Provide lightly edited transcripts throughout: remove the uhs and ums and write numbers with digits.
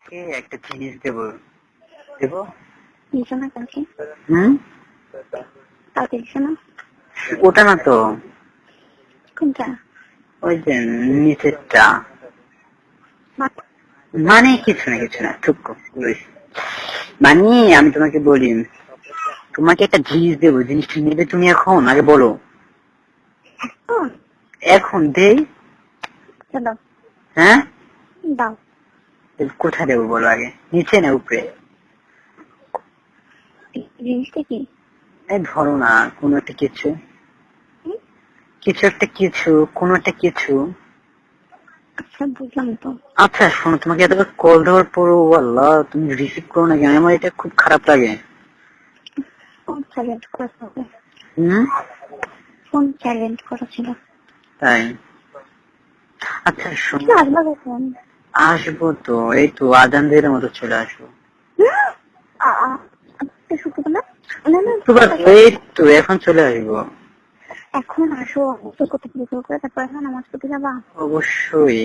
কে একটা জিনিস দেবো দেবো দিছো না কালকে? কালকে দিছো না? ওটা না তো, কোনটা? ওই যে নিচেরটা। মানে কিছু না চুপ কর। মানে আমি তোমাকে বলি, তোমাকে একটা জিনিস দেবো, জিনিসটা নেবে তুমি এখন? আগে বলো। এখন দেই? দাও। হ্যাঁ দাও। কোথায় দেবো বলো আগে, নিচে না উপরে? জিনিসটা কি? এই ধরো না, কোনো একটা কিছু, কোনো একটা কিছু। আচ্ছা বুঝলাম তো। আচ্ছা শোনো, তোমাকে এতবার কল দেওয়ার পরও আল্লাহ তুমি রিসিভ করো না কেন? আমার এটা খুব খারাপ লাগে। ফোন সাইলেন্ট করা ছিল। ফোন সাইলেন্ট করা ছিল। তাই? আচ্ছা শোনো, আসবা কখন? আসবো তো, এই তো আজান দেওয়ার মতো চলে আসবো। এই তো এখন চলে আসবো। এখন আসো, তো করতে করে তারপর এখন নামাজ পড়তে যাবা? অবশ্যই।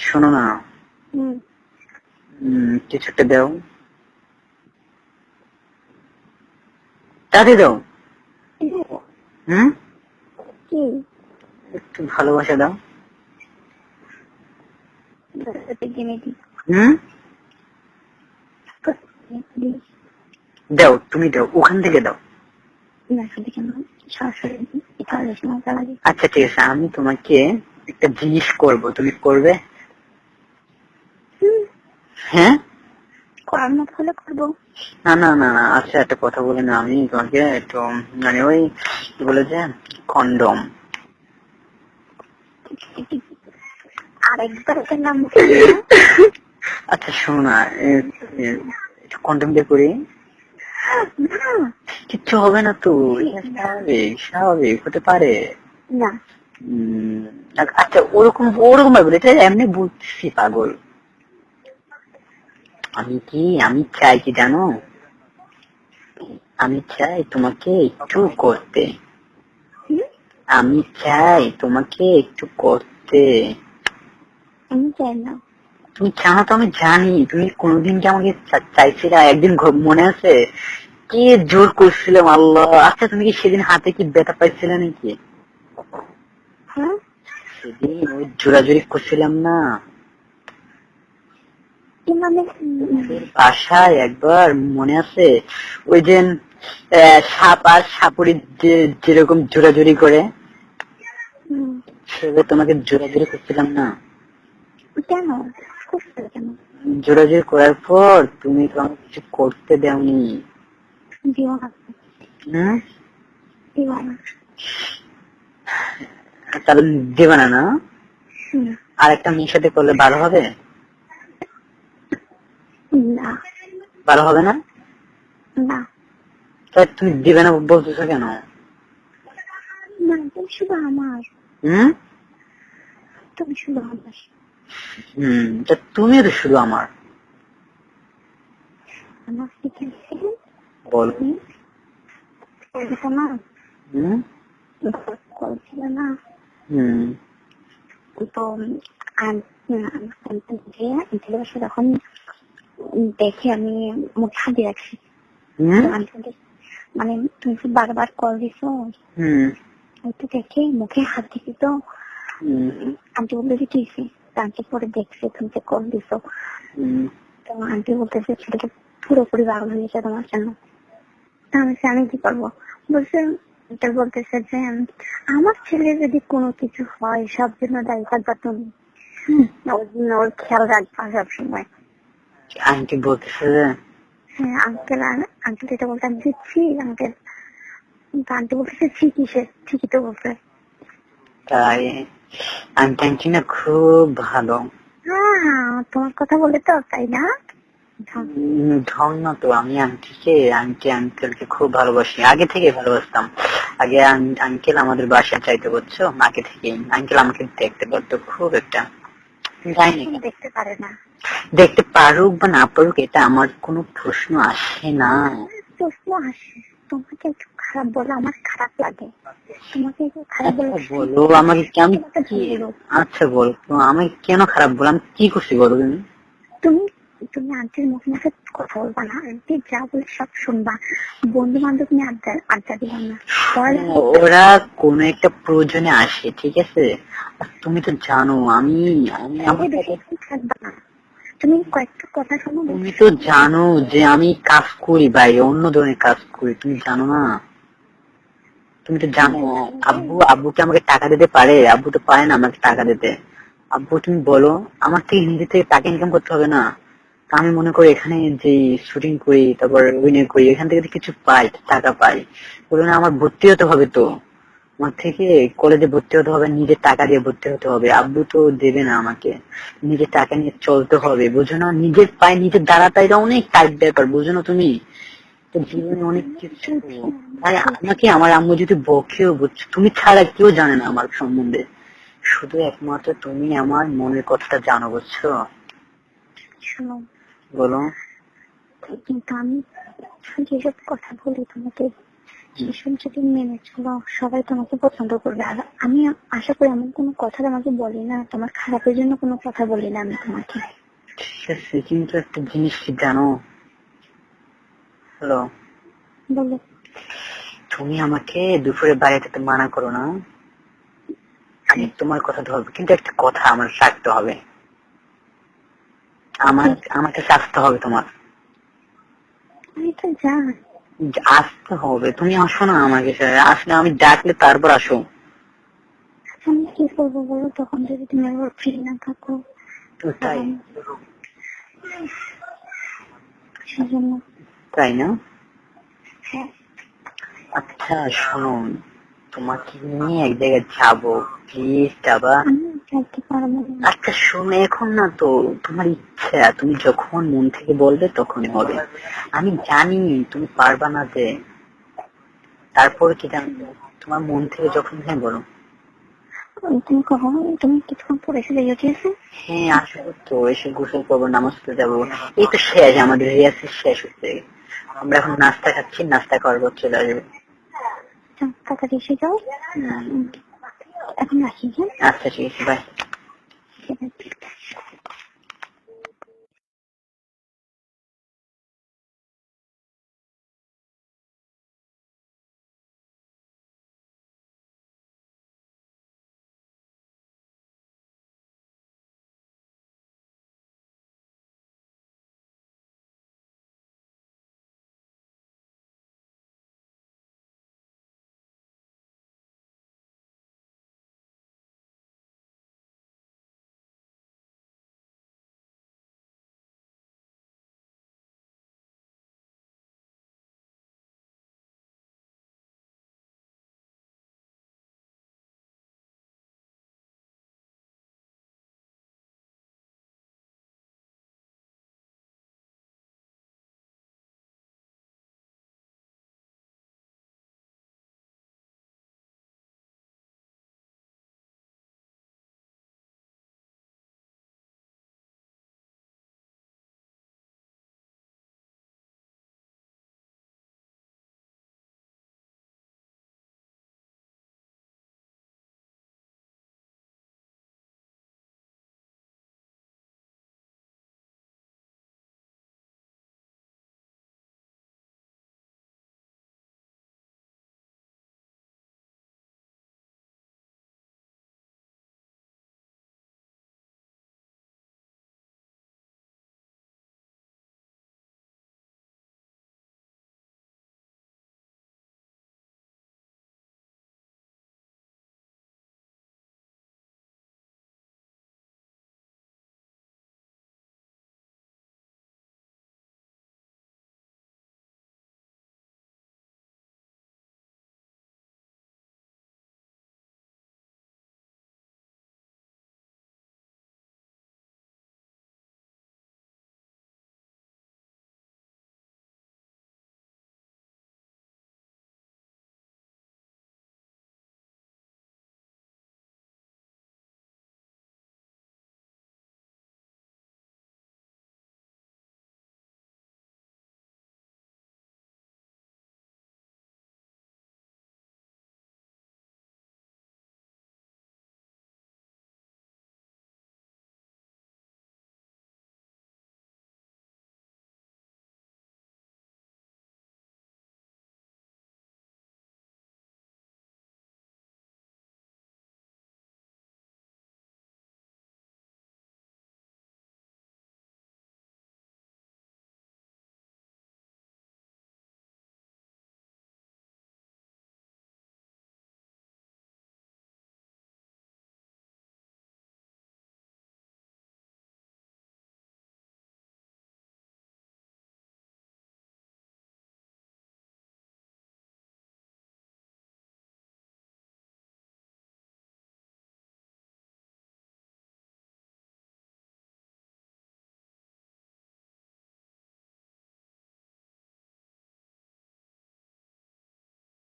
শোনো না, কিছু একটা দাও, তাড়াতাড়ি দাও। কি? একটু ভালোবাসা দাও। দাও, তুমি দাও, ওখান থেকে দাও। আচ্ছা ঠিক আছে, আমি তোমাকে একটা জিনিস করবো, তুমি করবে? হ্যাঁ করার মতো হলে করবো। না, আচ্ছা একটা কথা বলি না, আমি তোমাকে একটু মানে ওই কি বলে যে কন্ডম। আরেকবার এটার নাম আচ্ছা শোনো না, কন্ডম দিয়ে করি। কিচ্ছু হবে না তো, স্বাভাবিক হতে পারে না। আচ্ছা ওরকম ভাবে এটা এমনি বুঝছি পাগল। আমি চাই কি জানো, আমি চাই তোমাকে একটু করতে, আমি চাই তোমাকে একটু করতে। আমি চাই না। তুমি চাও তো আমি জানি, তুমি কোনোদিন কি আমাকে চাইছিলে? একদিন মনে আছে কি জোর করছিলাম আল্লাহ। আচ্ছা তুমি কি সেদিন হাতে কি ব্যথা পাইছিলে নাকি? হ্যাঁ সেদিন ওই জোরাজোরি করছিলাম না মানে? বাসায় একবার মনে আছে, ওই যে সাপ আর সাপুরি যেরকম জোরাজোরি করে সেভাবে তোমাকে জোরাজোরি করছিলাম না? কেন কেন? জোরাজোরি করার পর তুমি তো আমাকে কিছু করতে দেওনি। তাহলে দেবে না? আর একটা মেয়ের সাথে করলে ভালো হবে? না ভালো হবে না? না তাই তুমি দিবে না বলতেছো কেন? না, তুমি শুধু আমার। তুমি শুধু আমার। তুমিও তো শুধু আমার। আমার বল। না করেছিল না তো যখন দেখে আমি মুখে হাত দিয়ে রাখছি, মানে তুমি বারবার কল দিছো, তো দেখে মুখে হাত দিছি তো আন্টি বলতেছে কি আন্টি পরে দেখছে তুমি যে কল দিছো, তো আন্টি বলতেছে ছেলেটা পুরোপুরি পাগল হয়ে গেছে তোমার জন্য। আমি কি করবো? বলতেছে যে আমার ছেলে যদি কোনো কিছু হয় সব জন্য দায়ী থাকবা তুমি, ওর খেয়াল রাখবা সবসময়। আন্টি বলতেছে? হ্যাঁ আঙ্কেল এটা বলতে আমি দিচ্ছি আঙ্কেল, আন্টি বলতেছে ঠিকই তো বলছে। তাই? আন্টি না খুব ভালো। হ্যাঁ তোমার কথা বলে তো, তাই না? ঢং না তো, আমি আঙ্কেলকে খুব ভালোবাসি, আগে থেকে ভালোবাসতাম। আগে আঙ্কেল আমাদের বাসায় চাইতে বলছো, আগে থেকে আঙ্কেল আমাকে দেখতে পারতো খুব একটা। দেখতে পারে না। দেখতে পারুক বা না পারুক এটা আমার কোনো প্রশ্ন আসে না। প্রশ্ন আসে, তোমাকে একটু খারাপ বলে আমার খারাপ লাগে। তোমাকে একটু খারাপ বলে বলো আমাকে আমি আচ্ছা বল তো আমি কেন খারাপ বল, আমি কি করছি বলো তুমি? তুমি তুমি আন্টির মুখে মুখে কথা বলবা না, আন্টি যা বলে সব শুনবা। বন্ধু বান্ধব নিয়ে আড্ডা আড্ডা দিলাম না। ওরা কোন একটা প্রয়োজনে আসে, ঠিক আছে? আর তুমি তো জানো আমি আমি আমার থাকবা না, তুমি কয়েকটা কথা শোনো। তুমি তো জানো যে আমি কাজ করি বাইরে, অন্য ধরনের কাজ করি, তুমি জানো না? তুমি তো জানো আব্বুকে আমাকে টাকা দিতে পারে? আব্বু তো পারে না আমাকে টাকা দিতে। আব্বু তুমি বলো, আমার থেকে নিজে থেকে টাকা ইনকাম করতে হবে না? আমি মনে করি এখানে যে শুটিং করি, তারপর অভিনয় করি, এখান থেকে কিছু পাই, টাকা পাই, বলো না আমার ভর্তি হতে হবে তো, আমার থেকে কলেজে ভর্তি হতে হবে, নিজের টাকা দিয়ে ভর্তি হতে হবে, আব্বু তো দেবে না আমাকে, নিজের টাকা নিয়ে চলতে হবে, বুঝো না? নিজের পায়ে নিজের দাঁড়াতে এটা অনেক টাইট ব্যাপার, বুঝো না তুমি? তো জীবনে অনেক কিছু। আর আমাকে আমার আম্মু যদি বকেও, বুঝছো, তুমি ছাড়া কেউ জানে না আমার সম্বন্ধে, শুধু একমাত্র তুমি আমার মনের কথাটা জানো, বুঝছো? শোনো, বলো। কিন্তু আমি যেসব কথা বলি তোমাকে, সেসব যদি মেনে চলো সবাই তোমাকে পছন্দ করবে। আর আমি আশা করি এমন কোনো কথা তোমাকে বলি না, তোমার খারাপের জন্য কোনো কথা বলি না আমি তোমাকে। ঠিক আছে, কিন্তু একটা জিনিস কি জানো? হ্যালো, বলো। তুমি আমাকে দুপুরে বাইরে যেতে মানা করো না, আমি তোমার কথা ধরবো, কিন্তু একটা কথা আমার রাখতে হবে, আমাকে আসতে হবে তোমার, আমি তো জানি আসতে হবে, তুমি আসো না আমাকে, আসলে আমি ডাকলে তারপর আসো। আমি কি করবো বলো, তখন যদি তুমি আবার ফ্রি না থাকো? তো তাই, সেজন্য। তাই না? হ্যাঁ। আচ্ছা শোনো, তোমাকে নিয়ে এক জায়গায় যাবো, প্লিজ যাবা? আমি যাইতে পারবো না। আচ্ছা শোনো, এখন না তো, তোমার ইচ্ছা, তুমি যখন মন থেকে বলবে তখনই হবে, আমি জানি তুমি পারবা না যে, তারপরে কি জানো, তোমার মন থেকে যখন, হ্যাঁ বলো। তুমি কখন, তুমি কিছুক্ষণ পরে এসে যাইও, ঠিক আছে? হ্যাঁ আসবো তো, এসে গোসল করবো, নামাজ পড়তে যাবো, এই তো শেষ, আমাদের রিহার্সেল শেষ হচ্ছে, আমরা এখন নাস্তা খাচ্ছি, নাস্তা করবো, চলে আসবো। তাড়াতাড়ি এসে যাও। এখন রাখি। হ্যাঁ, আচ্ছা ঠিক আছে, বাই।